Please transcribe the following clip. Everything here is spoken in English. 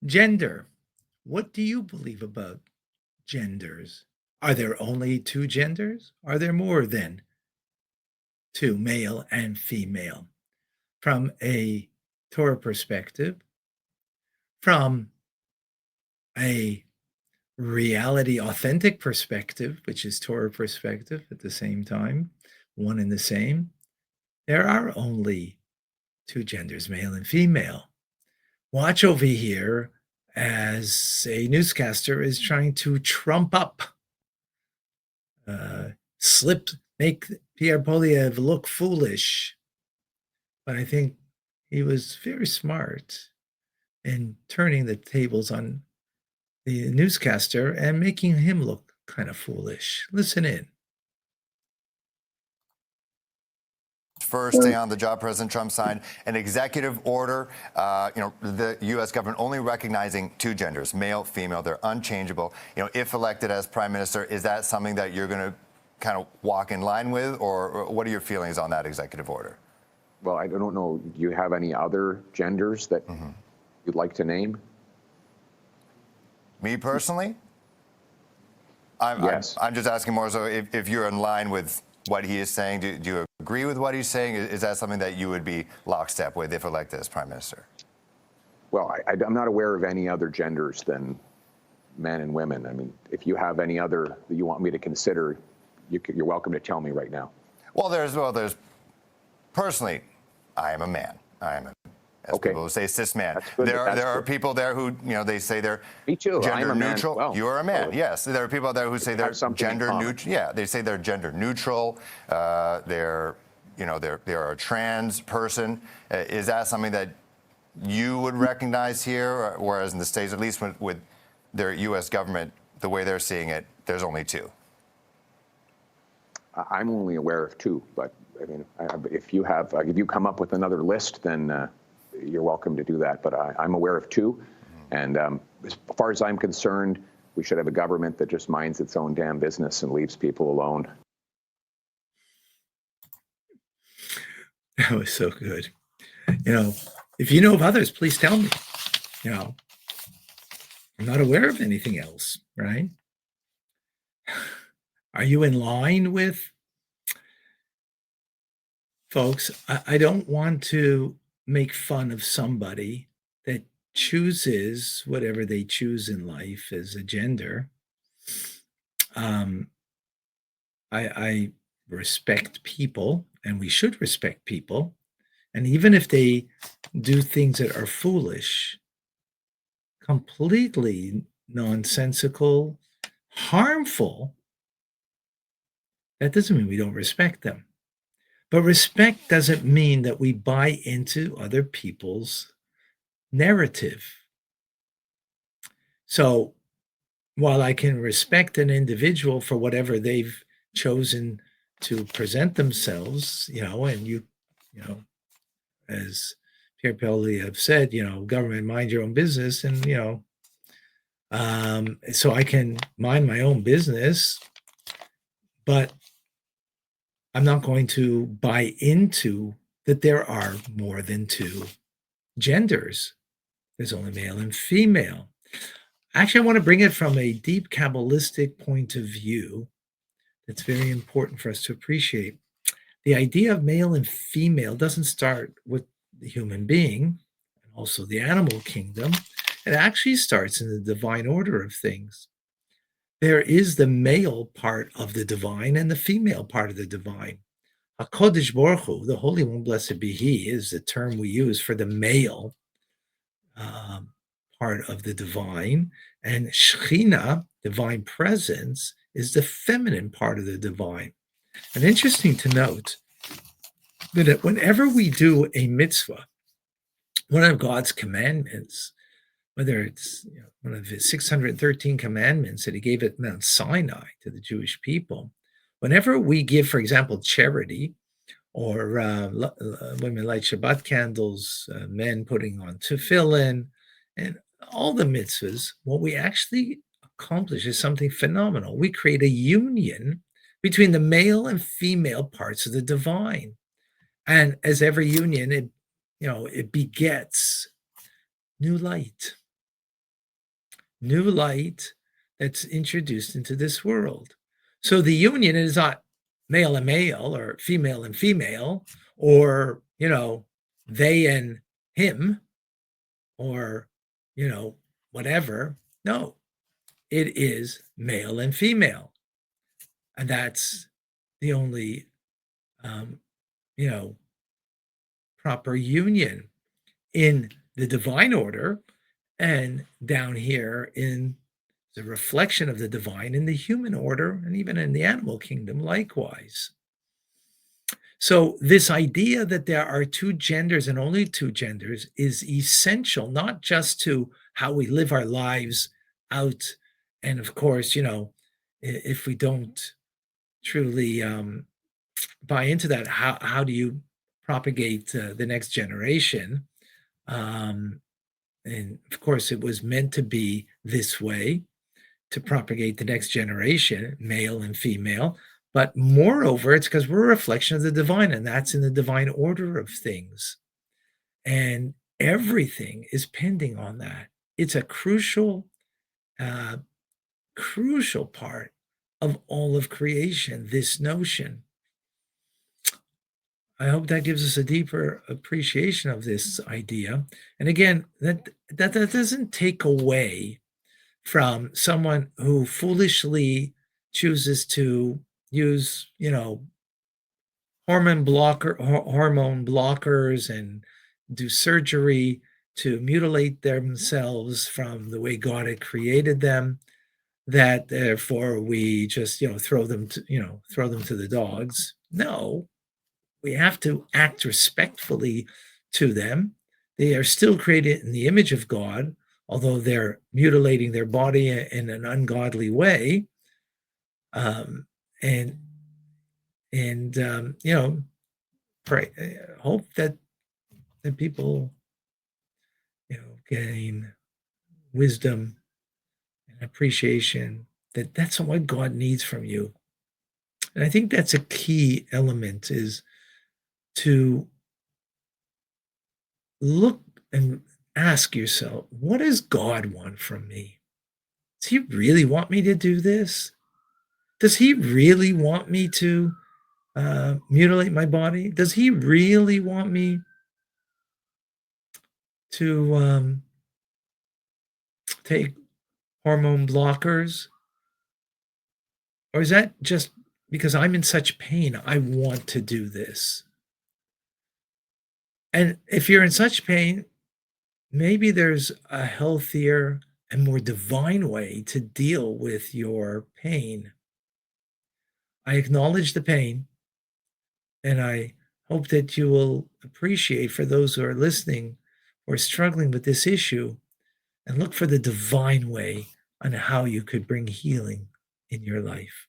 Gender. What do you believe about genders? Are there only two genders? Are there more than two, male and female? From a Torah perspective, from a reality authentic perspective, which is Torah perspective at the same time, one and the same, there are only two genders, male and female. Watch over here as a newscaster is trying to trump up, make Pierre Poilievre look foolish. But I think he was very smart in turning the tables on the newscaster and making him look kind of foolish. Listen in. First day on the job, President Trump signed an executive order, the U.S. government only recognizing two genders, male, female. They're unchangeable. If elected as prime minister, is that something that you're going to kind of walk in line with, or what are your feelings on that executive order? Well, I don't know. Do you have any other genders that you'd like to name? Me personally? Yes. I'm just asking more so if you're in line with what he is saying. Do you agree with what he's saying? Is that something that you would be lockstep with if elected as prime minister? Well, I'm not aware of any other genders than men and women. I mean, if you have any other that you want me to consider, you're welcome to tell me right now. Well, there's personally, I am a man. I am a as people who say cis man. There are people there who, they say they're gender neutral. Well, you are a man, yes. There are people there who say they're gender neutral. Yeah, they say they're gender neutral. They're a trans person. Is that something that you would recognize here? Whereas in the States, at least with their U.S. government, the way they're seeing it, there's only two. I'm only aware of two, but I mean, if you come up with another list, then you're welcome to do that, but I'm aware of two. And as far as I'm concerned, we should have a government that just minds its own damn business and leaves people alone. That was so good. If you know of others, please tell me. I'm not aware of anything else, right? Are you in line with folks? I don't want to make fun of somebody that chooses whatever they choose in life as a gender. I respect people, and we should respect people. And even if they do things that are foolish, completely nonsensical, harmful, that doesn't mean we don't respect them. But respect doesn't mean that we buy into other people's narrative. So while I can respect an individual for whatever they've chosen to present themselves, and as Pierre Poilievre said, government, mind your own business. And, so I can mind my own business, but I'm not going to buy into that there are more than two genders. There's only male and female. Actually, I want to bring it from a deep Kabbalistic point of view that's very important for us to appreciate. The idea of male and female doesn't start with the human being and also the animal kingdom. It actually starts in the divine order of things. There is the male part of the divine and the female part of the divine. HaKodesh Baruch Hu, the Holy One, blessed be He, is the term we use for the male part of the divine, and Shekhinah, divine presence, is the feminine part of the divine. And interesting to note that whenever we do a mitzvah, one of God's commandments, whether it's one of his 613 commandments that he gave at Mount Sinai to the Jewish people, whenever we give, for example, charity, or women light Shabbat candles, men putting on tefillin, and all the mitzvahs, what we actually accomplish is something phenomenal. We create a union between the male and female parts of the divine. And as every union, it begets new light, new light that's introduced into this world. So the union is not male and male or female and female or, they and him or, whatever. No, it is male and female. And that's the only, proper union in the divine order, and down here in the reflection of the divine in the human order, and even in the animal kingdom likewise. So this idea that there are two genders and only two genders is essential, not just to how we live our lives out. And of course, if we don't truly buy into that, how do you propagate the next generation? And of course, it was meant to be this way, to propagate the next generation, male and female. But moreover, it's because we're a reflection of the divine, and that's in the divine order of things. And everything is pending on that. It's a crucial part of all of creation, this notion. I hope that gives us a deeper appreciation of this idea. And again, that doesn't take away from someone who foolishly chooses to use, hormone blockers and do surgery to mutilate themselves from the way God had created them, that therefore we just, throw them to the dogs. No, we have to act respectfully to them. They are still created in the image of God, although they're mutilating their body in an ungodly way. Pray, hope that people, gain wisdom and appreciation, that's what God needs from you. And I think that's a key element, is to look and ask yourself, what does God want from me? Does he really want me to do this? Does he really want me to mutilate my body? Does he really want me to take hormone blockers? Or is that just because I'm in such pain, I want to do this? And if you're in such pain, maybe there's a healthier and more divine way to deal with your pain. I acknowledge the pain, and I hope that you will appreciate, for those who are listening or struggling with this issue, and look for the divine way on how you could bring healing in your life.